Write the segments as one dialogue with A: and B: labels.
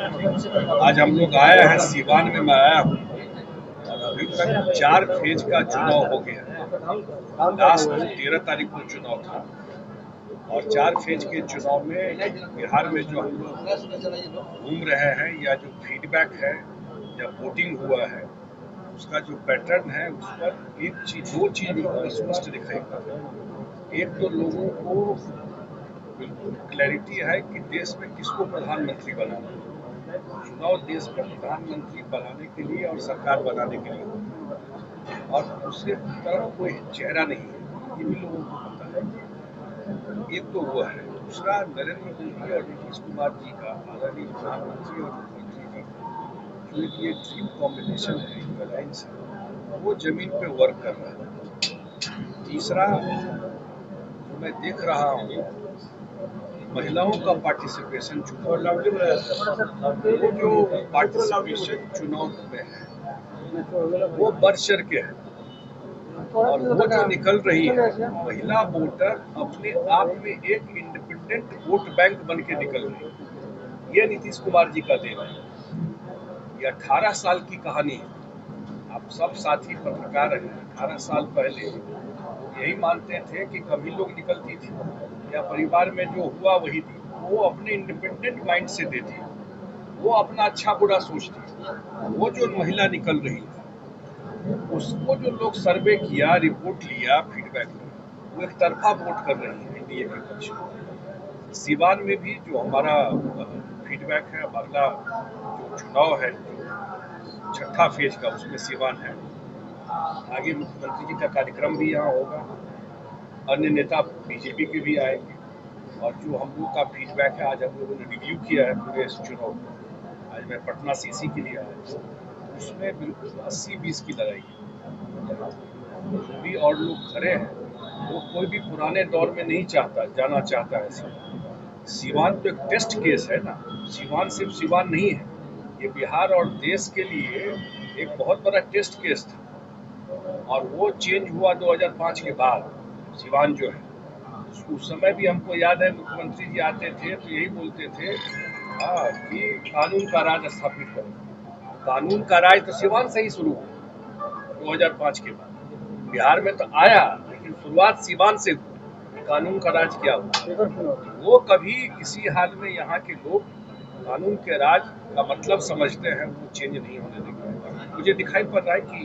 A: आज हम लोग आए हैं सीवान में, मैं आया हूँ और अभी तक 4 फेज का चुनाव हो गया। लास्ट 13 तारीख को चुनाव था और 4 फेज के चुनाव में बिहार में जो हम लोग घूम रहे हैं या जो फीडबैक है या वोटिंग हुआ है उसका जो पैटर्न है उस पर एक चीज दो चीज बिल्कुल स्पष्ट दिखाई पड़ रहा है। एक तो लोगों को बिल्कुल क्लैरिटी है कि देश में किसको प्रधानमंत्री बनाना है। चुनाव देश में प्रधानमंत्री बनाने के लिए और सरकार बनाने के लिए, और दूसरे तरफ कोई चेहरा नहीं है, ये भी लोगों को पता है। एक तो वो है। दूसरा, नरेंद्र मोदी और नीतीश कुमार जी का, आदरणीय प्रधानमंत्री और मुख्यमंत्री जी का जो ये ड्रीम कॉम्बिनेशन है, जो अलायंस है, वो जमीन पे वर्क कर रहा है। तीसरा, जो मैं देख रहा हूँ, महिलाओं का पार्टिसिपेशन चुनाव वो जो पार्टिसिपेशन चुनाव में है वो बढ़ चढ़ के है, और वो जो निकल रही है महिला वोटर अपने आप में एक इंडिपेंडेंट वोट बैंक बन के निकल रही है। ये नीतीश कुमार जी का देन है। ये 18 साल की कहानी है। आप सब साथी पत्रकार हैं। 18 साल पहले यही मानते थे कि कभी लोग निकलती थी या परिवार में जो हुआ वही थी, वो अपने इंडिपेंडेंट माइंड से देती, वो अपना अच्छा बुरा सोचती। वो जो महिला निकल रही है उसको जो लोग सर्वे किया, रिपोर्ट लिया, फीडबैक लिया, वो एक तरफा वोट कर रही है एनडीए के पक्ष में। सीवान में भी जो हमारा फीडबैक है, अगला जो चुनाव है, छठा फेज का, उसमें सीवान है। आगे मुख्यमंत्री जी का कार्यक्रम भी यहाँ होगा, अन्य नेता बीजेपी के भी आएंगे, और जो हम लोग का फीडबैक है आज हम लोगों ने रिव्यू किया है पूरे इस चुनाव को। आज मैं पटना से इसी के लिए आया, उसमें बिल्कुल 80-20 की लड़ाई है। जो भी और लोग खड़े हैं वो कोई भी पुराने दौर में नहीं जाना चाहता है। सीवान तो एक टेस्ट केस है ना। सीवान सिर्फ सीवान नहीं है, ये बिहार और देश के लिए एक बहुत बड़ा टेस्ट केस था, और वो चेंज हुआ 2005 के बाद। सीवान जो है, उस समय भी हमको याद है मुख्यमंत्री जी आते थे तो यही बोलते थे कि कानून का राज स्थापित करो। कानून का राज तो सीवान से ही शुरू हुआ 2005 के बाद। बिहार में तो आया, लेकिन शुरुआत सीवान से हुई। कानून का राज क्या हुआ, वो कभी किसी हाल में यहाँ के लोग कानून के राज का मतलब समझते हैं, वो चेंज नहीं होने देंगे। मुझे दिखाई पड़ रहा है कि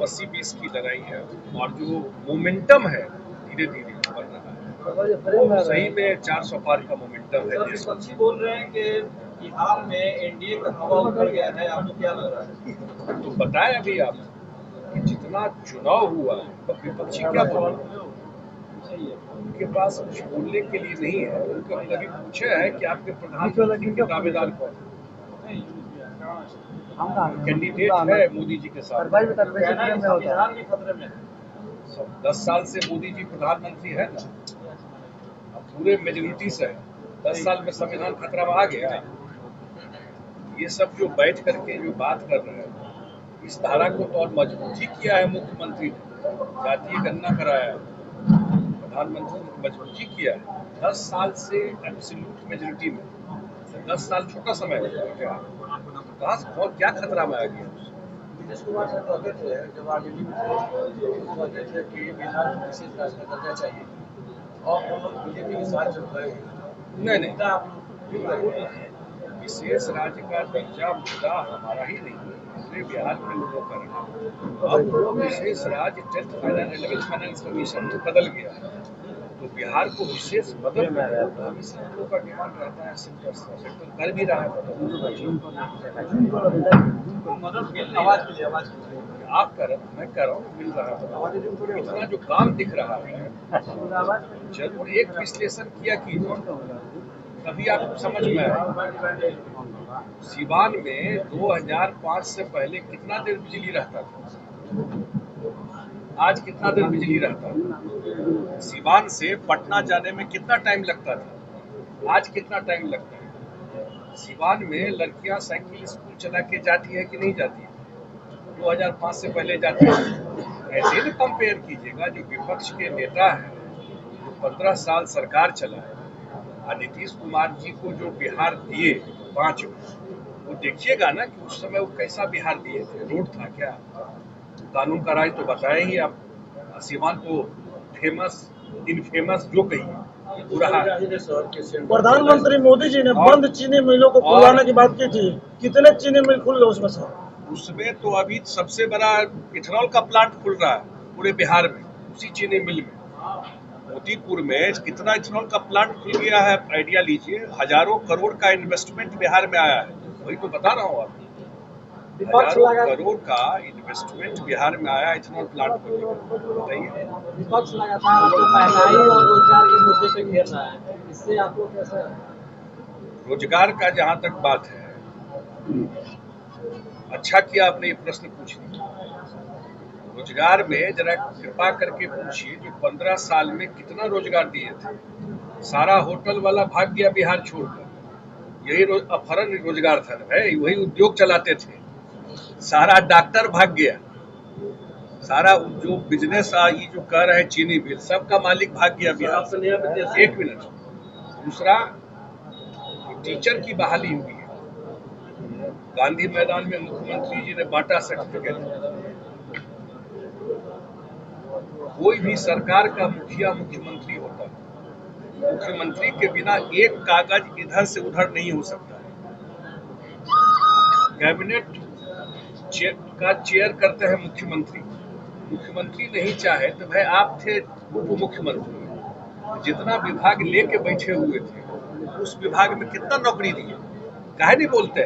A: 80-20 की लड़ाई है, और जो मोमेंटम है धीरे धीरे बढ़ रहा है। वो सही में 400 पार का मोमेंटम है।
B: विपक्षी बोल रहे हैं कि बिहार में एनडीए का हवा उखड़ गया है, आपको क्या लग रहा है?
A: तो बताएं अभी आप कि जितना चुनाव हुआ तो विपक्षी क्या बोल रहे हैं? उनके पास कुछ बोलने के लिए नहीं है। उनको कभी पूछे है कि आपके प्रधानमंत्री के दावेदार कौन है? कैंडिडेट है मोदी जी के साथ।
B: संविधान भी खतरे में है।
A: 10 साल से मोदी जी प्रधानमंत्री है ना, अब पूरे मेजोरिटी से है। 10 साल में संविधान खतरा में आ गया। ये सब जो बैठ करके जो बात कर रहे हैं, इस धारा को तो और मजबूत ही किया है मुख्यमंत्री ने। जातीय गणना कराया, प्रधानमंत्री ने मजबूती किया है। 10 साल से एब्सोल्यूट मेजोरिटी में, 10 साल छोटा समय है क्या? कहाँ से क्या खतरा में आ गया?
B: नीतीश कुमार साहब कहते थे जब आरजेडी में कहते थे कि बिहार को विशेष राज्य का दर्जा चाहिए, और हम लोग बीजेपी के साथ चल रहे हैं।
A: नहीं, विशेष राज्य का दर्जा मुद्दा हमारा ही नहीं, पूरे बिहार के लोगों का रहा। अब वो विशेष राज्य 10th finance 11th finance commission में बदल गया, तो बिहार को विशेष मदद में रहा, तो हम इसी लोगों का डिमांड रहता है। सेक्टर कर भी रहा है
B: मदद। आवाज
A: आप कर रहे, मैं कर रहा हूँ, मिल रहा है। इतना जो काम दिख रहा है, जरूर एक विश्लेषण किया कीजिए, तभी आपको समझ में आए। सीवान में 2005 से पहले कितना देर बिजली रहता था, आज कितना देर बिजली रहता है? सीवान से पटना जाने में कितना टाइम लगता था, आज कितना टाइम लगता है? सीवान में लड़कियां साइकिल स्कूल चला के जाती है कि नहीं जाती है? 2005 से पहले जाती है। ऐसे ही कंपेयर कीजिएगा। जो विपक्ष के नेता है, जो 15 साल सरकार चलाए, और नीतीश कुमार जी को जो बिहार दिए 5 देखिएगा ना कि उस समय वो कैसा बिहार दिए थे। रोड था क्या, कानून का राज तो बताया ही आप। सीवान को फेमस इनफेमस जो कहिए पूरा
C: प्रधानमंत्री मोदी जी ने बंद चीनी मिलों को खुलवाने की बात की थी। कितने चीनी मिल खुल गए उसमें से?
A: उसमें तो अभी सबसे बड़ा इथेनॉल का प्लांट खुल रहा है पूरे बिहार में, उसी चीनी मिल में। मोतीपुर में कितना इथेनॉल का प्लांट खुल गया है, आइडिया लीजिए। हजारों करोड़ का इन्वेस्टमेंट बिहार में आया है, वही तो बता रहा हूँ आपको। हजारों करोड़ का इन्वेस्टमेंट बिहार में आया इथेनॉल प्लांट को लेकर। बताइए।
D: विपक्ष लगातार आपको महंगाई और रोजगार के मुद्दे पे घेर रहा है, इससे आपको कैसा?
A: रोजगार का जहां तक बात है, अच्छा किया आपने ये प्रश्न पूछ लिया। रोजगार में जरा कृपा करके पूछिए कि 15 साल में कितना रोजगार दिए थे। सारा होटल वाला भाग गया बिहार छोड़कर, यही अपहरण रोजगार था भाई, वही उद्योग चलाते थे। सारा डॉक्टर भाग गया, सारा जो बिजनेस ये जो कर रहे हैं चीनी मिल, सबका मालिक भाग गया बिहार। एक मिनट। दूसरा, टीचर की बहाली हुई है। गांधी मैदान में मुख्यमंत्री जी ने बांटा सर्टिफिकेट। कोई भी सरकार का मुखिया मुख्यमंत्री होता है, मुख्यमंत्री के बिना एक कागज इधर से उधर नहीं हो सकता है। कैबिनेट का चेयर करते हैं मुख्यमंत्री। मुख्यमंत्री नहीं चाहे तो भाई आप थे उप मुख्यमंत्री, जितना विभाग लेके बैठे हुए थे उस विभाग में कितना नौकरी दिए, काहे नहीं बोलते?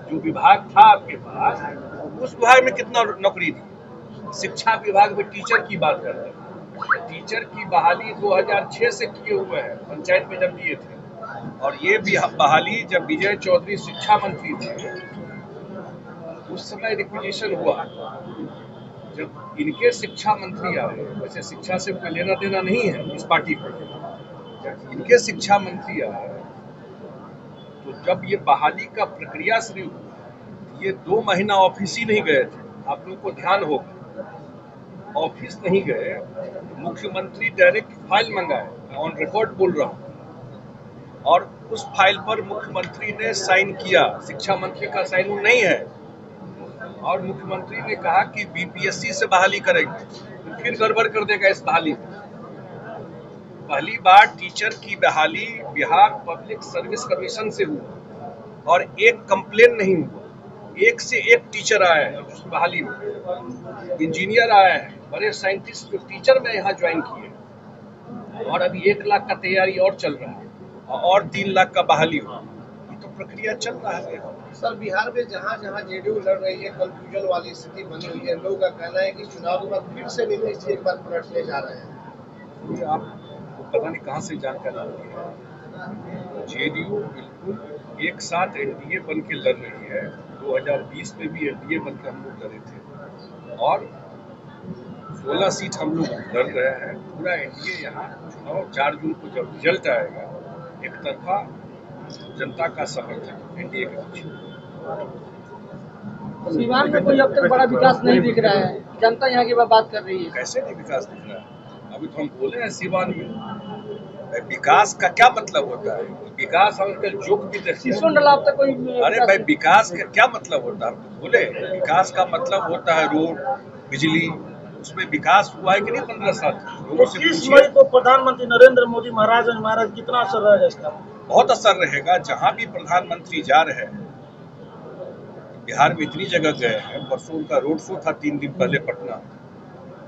A: जो विभाग था आपके पास उस विभाग में कितना नौकरी दी? शिक्षा विभाग में टीचर की बात करते हैं। टीचर की बहाली 2006 से किए हुए हैं, पंचायत में जब दिए थे। और ये भी बहाली जब विजय चौधरी शिक्षा मंत्री थे उस समय रिक्विजिशन हुआ। जब इनके शिक्षा मंत्री आए, वैसे शिक्षा से कोई लेना देना नहीं है इस पार्टी को, जब इनके शिक्षा मंत्री आए तो जब ये बहाली का प्रक्रिया शुरू हुई, ये 2 महीना ऑफिस ही नहीं गए थे। आप लोगों को ध्यान होगा, ऑफिस नहीं गए, मुख्यमंत्री डायरेक्ट फाइल मंगाए, ऑन रिकॉर्ड बोल रहा हूँ, और उस फाइल पर मुख्यमंत्री ने साइन किया। शिक्षा मंत्री का साइन नहीं है, और मुख्यमंत्री ने कहा कि बीपीएससी से बहाली करेंगे, तो फिर गड़बड़ कर देगा इस बहाली में। पहली बार टीचर की बहाली बिहार पब्लिक सर्विस कमीशन से हुआ और एक कंप्लेन नहीं हुआ। एक से एक टीचर आए हैं उस बहाली में, इंजीनियर आए हैं, बड़े साइंटिस्ट जो टीचर में यहाँ ज्वाइन किए, और अभी 1 लाख का तैयारी और चल रहा है और 3 लाख का बहाली हुआ। ये तो प्रक्रिया चल रहा है।
B: सर, बिहार में जहाँ जहाँ जेडीयू लड़ रही है, कंफ्यूजन वाली स्थिति बनी हुई है। लोगों का कहना है कि चुनाव के बाद फिर से नीतीश जी एक बार पलटने जा रहे हैं।
A: आपको पता नहीं कहाँ से जानकारी मिली है। जेडीयू बिल्कुल एक साथ एनडीए बन के लड़ रही है। 2020 में भी एनडीए बन के हम लोग लड़े थे और 16 सीट हम लोग लड़ रहे हैं। पूरा एनडीए यहाँ चुनाव 4 जून को जब रिजल्ट आएगा, एक तरफा जनता का समर्थन एनडीए के पीछे।
D: सीवान में कोई अब तक बड़ा विकास नहीं दिख रहा है, जनता यहाँ की बात कर रही है।
A: कैसे नहीं विकास दिख रहा है? अभी तो हम बोले हैं सीवान में विकास का क्या मतलब होता है? विकास हम जोक भी देखते हैं।
D: अब तक कोई
A: अरे भाई, विकास का क्या मतलब होता है? हम बोले विकास का मतलब होता है रोड, बिजली। उसमें विकास हुआ है कि नहीं 15 साल?
C: 21 मई को प्रधानमंत्री नरेंद्र मोदी महाराज कितना असर रहेगा इसका?
A: बहुत असर रहेगा। जहाँ भी प्रधानमंत्री जा रहे हैं, बिहार में इतनी जगह गए हैं, परसों उनका रोड शो था 3 दिन पहले पटना।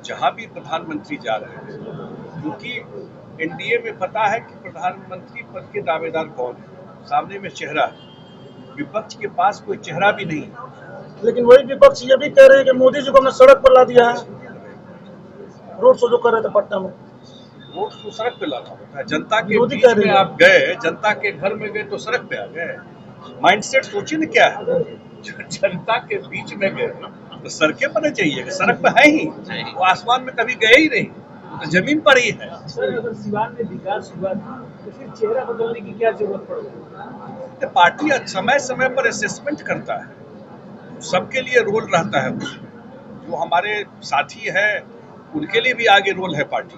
A: जहाँ भी प्रधानमंत्री जा रहे हैं, क्योंकि एनडीए में पता है कि प्रधानमंत्री पद के दावेदार कौन है, सामने में चेहरा है। विपक्ष के पास कोई चेहरा भी नहीं है।
C: लेकिन वही विपक्ष ये भी कह रहे हैं कि मोदी जी को हमने सड़क पर ला दिया है। रोड शो जो कर रहे थे पटना में,
A: रोड शो सड़क पे लाना होता है। जनता के बीच में आप गए, जनता के घर में गए तो सड़क पे आ गए। माइंडसेट सोचिए ना क्या है। जनता के बीच में गए तो सड़कें पर चाहिए, सड़क पर है ही, वो आसमान में कभी गए ही नहीं, तो जमीन पर ही है।
D: सर, अगर सीवान में विकास हुआ तो फिर चेहरा बदलने की क्या जरूरत पड़ेगी?
A: पार्टी समय समय पर असेसमेंट करता है, सबके लिए रोल रहता है उसमें। जो हमारे साथी है उनके लिए भी आगे रोल है। पार्टी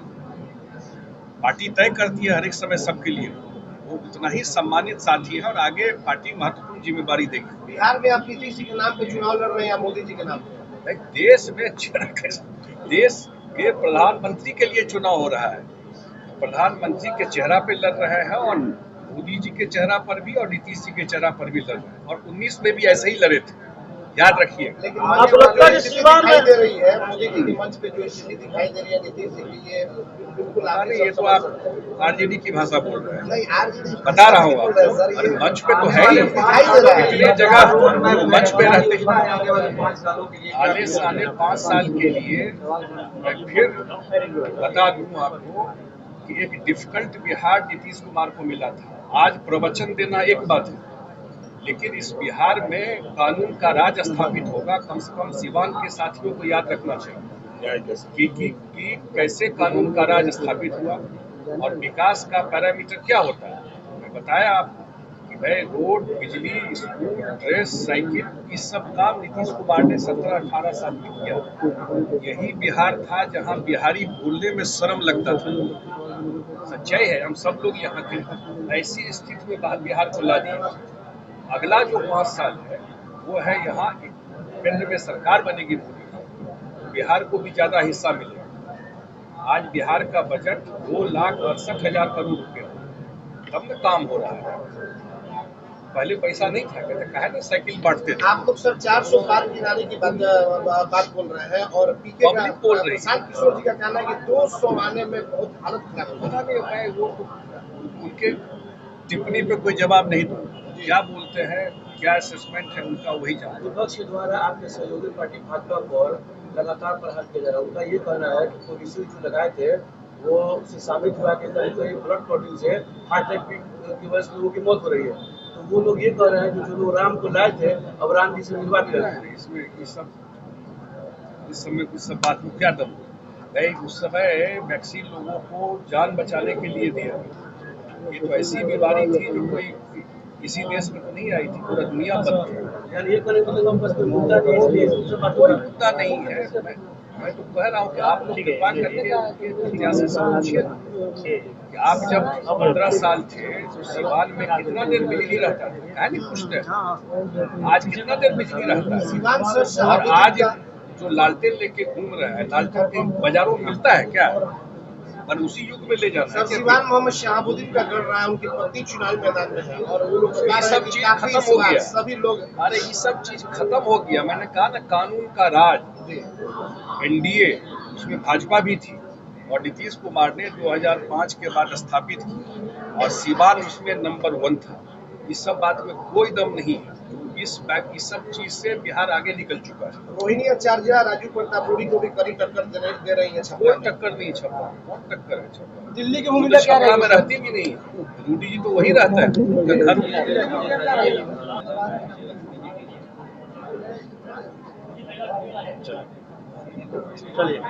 A: तय करती है हर एक समय सबके लिए। वो उतना ही सम्मानित साथी है और आगे पार्टी महत्वपूर्ण जिम्मेदारी देगी।
B: बिहार में आप नीतीश जी के नाम पे चुनाव लड़ रहे हैं या मोदी जी के नाम पे?
A: देश में देश के प्रधानमंत्री के लिए चुनाव हो रहा है, प्रधानमंत्री के चेहरा पे लड़ रहे हैं और मोदी जी के चेहरा पर भी और नीतीश जी के चेहरा पर भी लड़ रहे हैं और 19 में भी ऐसे ही लड़े थे, याद रखिए।
B: लेकिन
C: आपको लगता है कि सीवान
B: दिखाई
C: में
B: दे रही है मोदी जी के मंच पे जो स्थिति दिखाई दे रही है नीतीश जी की, ये बिल्कुल
A: नहीं, ये तो आप आरजेडी की भाषा बोल रहे हैं,
B: नहीं आरजेडी
A: बता रहा हूँ आपको। अरे मंच पे तो है ही, कितने जगह मंच पे रहते हैं। आने 5 साल के लिए मैं फिर बता दूं आपको कि एक डिफिकल्ट बिहार नीतीश कुमार को मिला था। आज प्रवचन देना एक बात है, लेकिन इस बिहार में कानून का राज स्थापित होगा। कम से कम सीवान के साथियों को याद रखना चाहिए कि कैसे कानून का राज स्थापित हुआ और विकास का पैरामीटर क्या होता है। मैं बताया आपको कि भाई रोड, बिजली, स्कूल, ड्रेस, साइकिल, इस सब काम नीतीश कुमार ने 17-18 साल में किया। यही बिहार था जहां बिहारी बोलने में शर्म लगता था। सच्चाई है, हम सब लोग यहाँ थे। ऐसी स्थिति में बिहार को ला दिया। अगला जो 5 साल है वो है यहाँ केंद्र में सरकार बनेगी मोदी की, बिहार को भी ज्यादा हिस्सा मिलेगा। आज बिहार का बजट 2,68,000 करोड़ रुपए, तब में काम हो रहा है। पहले पैसा नहीं था, कहते कहे ना साइकिल बांटते थे।
B: आप लोग सर 400 पार गिराने की बात बोल रहे हैं और पीके का
A: बोल रही है।
B: प्रशांत किशोर जी का कहना है कि 200 आने में बहुत हालत खराब है।
A: पता नहीं मैं वो उनके टिप्पणी पे कोई जवाब नहीं दूँ। क्या बोलते हैं, क्या असेसमेंट है उनका, वही जानते।
B: विपक्ष के द्वारा आपके सहयोगी पार्टी भाजपा पर लगातार प्रहार किया जा रहा है। उनका ये कहना है कि पोलिसी जो लगाए थे वो उससे साबित हुआ कि कहीं ब्लड क्लॉटिंग से हार्ट अटैक की वजह से लोगों की मौत हो रही है। तो वो लोग ये कह रहे हैं कि जो लोग राम को लाए थे अब राम जी से मिलवा दिया है।
A: इसमें इस समय कुछ सब बात में क्या दम है? उस समय वैक्सीन लोगों को जान बचाने के लिए दिया। ये तो ऐसी बीमारी थी जो कोई किसी देश में तो नहीं आई थी, पूरा दुनिया बंद थी।
B: यानी ये कहने का मतलब बस कोई मुद्दा नहीं है, इसलिए सबसे बात हो
A: कोई
B: रहा है।
A: मुद्दा नहीं है। मैं तो कह रहा हूँ कि आप लोग कृपा करके इतिहास से समझिए कि आप जब 15 साल थे तो सीवान में कितना देर बिजली रहता था, है नहीं पूछते। आज कितना देर बिजली रहता है
B: सीवान से
A: और आज जो लालटेन लेके घूम रहा है, लालटेन बाजारों में मिलता है क्या? और उसी युग में ले जाना
B: सर
A: है।
B: सीवान मोहम्मद शहाबुद्दीन का गढ़ रहा है, उनकी पत्नी चुनावी मैदान में है और वो लोग
A: ये सब चीज खत्म हो गया।
B: सभी लोग
A: अरे ये सब चीज खत्म हो गया। मैंने कहा ना, कानून का राज, एनडीए उसमें भाजपा भी थी और नीतीश कुमार ने 2005 के बाद स्थापित की और सीवान उसमें नंबर 1 था। इस सब बात में कोई दम नहीं है। इस सब चीज से बिहार आगे निकल चुका है।
B: रोहिणी आचार्य राजू प्रतापुड़ी को भी कड़ी टक्कर दे रही है।
A: कोई टक्कर नहीं छपा, कौन टक्कर है छपा?
B: दिल्ली की भूमिका क्या
A: छपरा में रहती भी नहीं, रूडी जी तो वही रहता है, उनका घर
C: चलिए।